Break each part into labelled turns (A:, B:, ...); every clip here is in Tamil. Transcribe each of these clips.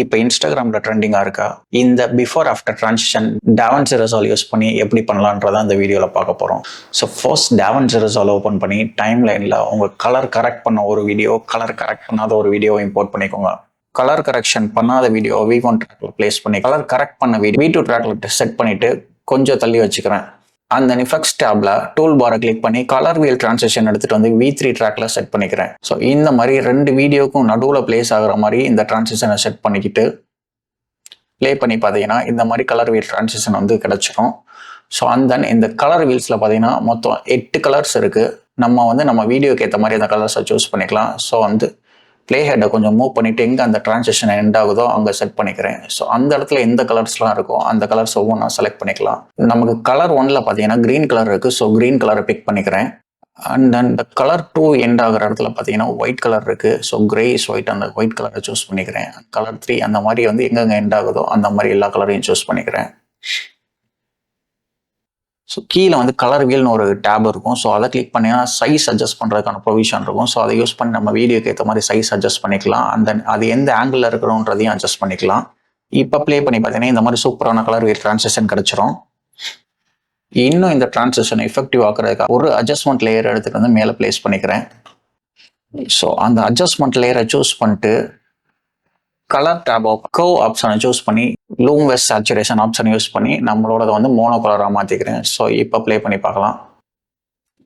A: இப்போ இன்ஸ்டாகிராமில் ட்ரெண்டிங்காக இருக்கா இந்த before after transition DaVinci Resolve use பண்ணி எப்படி பண்ணலான்றதான் இந்த வீடியோவில் பார்க்க போகிறோம். So first DaVinci Resolve open பண்ணி டைம் லைனில் உங்கள் கலர் கரெக்ட் பண்ண ஒரு வீடியோ, கலர் கரெக்ட் பண்ணாத ஒரு வீடியோவை இம்போர்ட் பண்ணிக்கோங்க. கலர் கரெக்ஷன் பண்ணாத வீடியோ V1 ட்ராக்ல பிளேஸ் பண்ணி கலர் கரெக்ட் பண்ண வீடியோ V2 ட்ராக்ல செட் பண்ணிட்டு கொஞ்சம் தள்ளி வச்சுக்கிறேன். அந்த எஃபெக்ட்ஸ் டேப்ல டூல் பாரை கிளிக் பண்ணி கலர் வீல் டிரான்சிஷன் எடுத்துட்டு வந்து V3 ட்ராக்ல செட் பண்ணிக்கிறேன். ஸோ இந்த மாதிரி 2 வீடியோக்கும் நடுவில் பிளேஸ் ஆகிற மாதிரி இந்த டிரான்சிஷனை செட் பண்ணிக்கிட்டு ப்ளே பண்ணி பார்த்தீங்கன்னா இந்த மாதிரி கலர் வீல் டிரான்சிஷன் வந்து கிடைச்சிடும். ஸோ அண்ட் தென் இந்த கலர் வீல்ஸில் பார்த்தீங்கன்னா மொத்தம் 8 கலர்ஸ் இருக்குது. நம்ம வீடியோக்கு ஏற்ற மாதிரி அந்த கலர்ஸை சூஸ் பண்ணிக்கலாம். ஸோ ப்ளே ஹெட்டை கொஞ்சம் மூவ் பண்ணிவிட்டு எங்கே அந்த டிரான்சிஷன் எண்ட் ஆகுதோ அங்கே செட் பண்ணிக்கிறேன். ஸோ அந்த இடத்துல எந்த கலர்ஸ்லாம் இருக்கோ அந்த கலர்ஸ் ஒவ்வொன்றா செலக்ட் பண்ணிக்கலாம். நமக்கு கலர் 1ல் பார்த்தீங்கன்னா க்ரீன் கலர் இருக்குது. ஸோ க்ரீன் கலரை பிக் பண்ணிக்கிறேன். அண்ட் தென் இந்த கலர் 2 எண்ட் ஆகிற இடத்துல பார்த்தீங்கன்னா ஒயிட் கலர் இருக்குது. ஸோ கிரே இஸ் ஒயிட், அந்த ஒயிட் கலரை சூஸ் பண்ணிக்கிறேன். கலர் 3 அந்த மாதிரி எங்கெங்கே எண்ட் ஆகுதோ அந்த மாதிரி எல்லா கலரையும் சூஸ் பண்ணிக்கிறேன். ஸோ கீழே கலர் வீல்னு ஒரு டேப் இருக்கும். ஸோ அதை கிளிக் பண்ணிங்கன்னா சைஸ் அட்ஜஸ்ட் பண்ணுறதுக்கான ப்ரொவிஷன் இருக்கும். ஸோ அதை யூஸ் பண்ணி நம்ம வீடியோக்கு ஏற்ற மாதிரி சைஸ் அட்ஜஸ்ட் பண்ணிக்கலாம். அந்த அது எந்த ஆங்கிளில் இருக்கணுன்றதையும் அட்ஜஸ்ட் பண்ணிக்கலாம். இப்போ ப்ளே பண்ணி பார்த்தீங்கன்னா இந்த மாதிரி சூப்பரான கலர் வீல் டிரான்சிஷன் கிடச்சிரும். இன்னும் இந்த டிரான்சிஷன் எஃபெக்டிவ் ஆக்குறதுக்காக ஒரு அட்ஜஸ்ட்மெண்ட் லேயர் எடுத்துகிட்டு மேலே பிளேஸ் பண்ணிக்கிறேன். ஸோ அந்த அட்ஜஸ்ட்மெண்ட் லேயரை சூஸ் பண்ணிட்டு கலர் டேப் கர்வ் ஆப்ஷனை சூஸ் பண்ணி லூம் வெஸ் சேச்சுரேஷன் ஆப்ஷன் யூஸ் பண்ணி நம்மளோட மோனோ கலராக மாற்றிக்கிறேன். ஸோ இப்போ ப்ளே பண்ணி பார்க்கலாம்.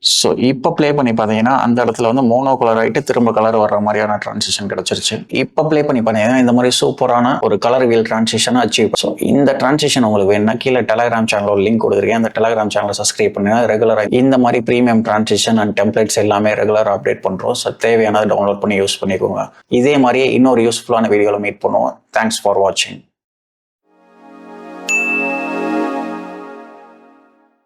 A: ஸோ இப்போ ப்ளே பண்ணி பார்த்தீங்கன்னா அந்த இடத்துல மோனோ கலர் ஆகிட்டு திரும்ப கலர் வர்ற மாதிரியான டிரான்சிஷன் கிடச்சிருச்சு. இப்போ ப்ளே பண்ணி பார்த்தீங்கன்னா இந்த மாதிரி சூப்பரான ஒரு கலர் வீல் டிரான்சிஷனை அச்சீவ். ஸோ இந்த டிரான்சிஷன் உங்களுக்கு வேணும்னா கீழே டெலகிராம் சேனலோட லிங்க் கொடுத்துருக்கேன். அந்த டெலகிராம் சேனலை சப்ஸ்கிரைப் பண்ணுங்க. ரெகுலராக இந்த மாதிரி ப்ரீமியம் டிரான்சிஷன் அண்ட் டெம்ப்ளேட்ஸ் எல்லாமே ரெகுலராக அப்டேட் பண்ணுறோம். ஸோ தேவையானதை டவுன்லோட் பண்ணி யூஸ் பண்ணிக்கோங்க. இதே மாதிரியே இன்னொரு யூஸ்ஃபுல்லான வீடியோவில் மீட் பண்ணுவோம். தேங்க்ஸ் ஃபார் வாட்சிங்.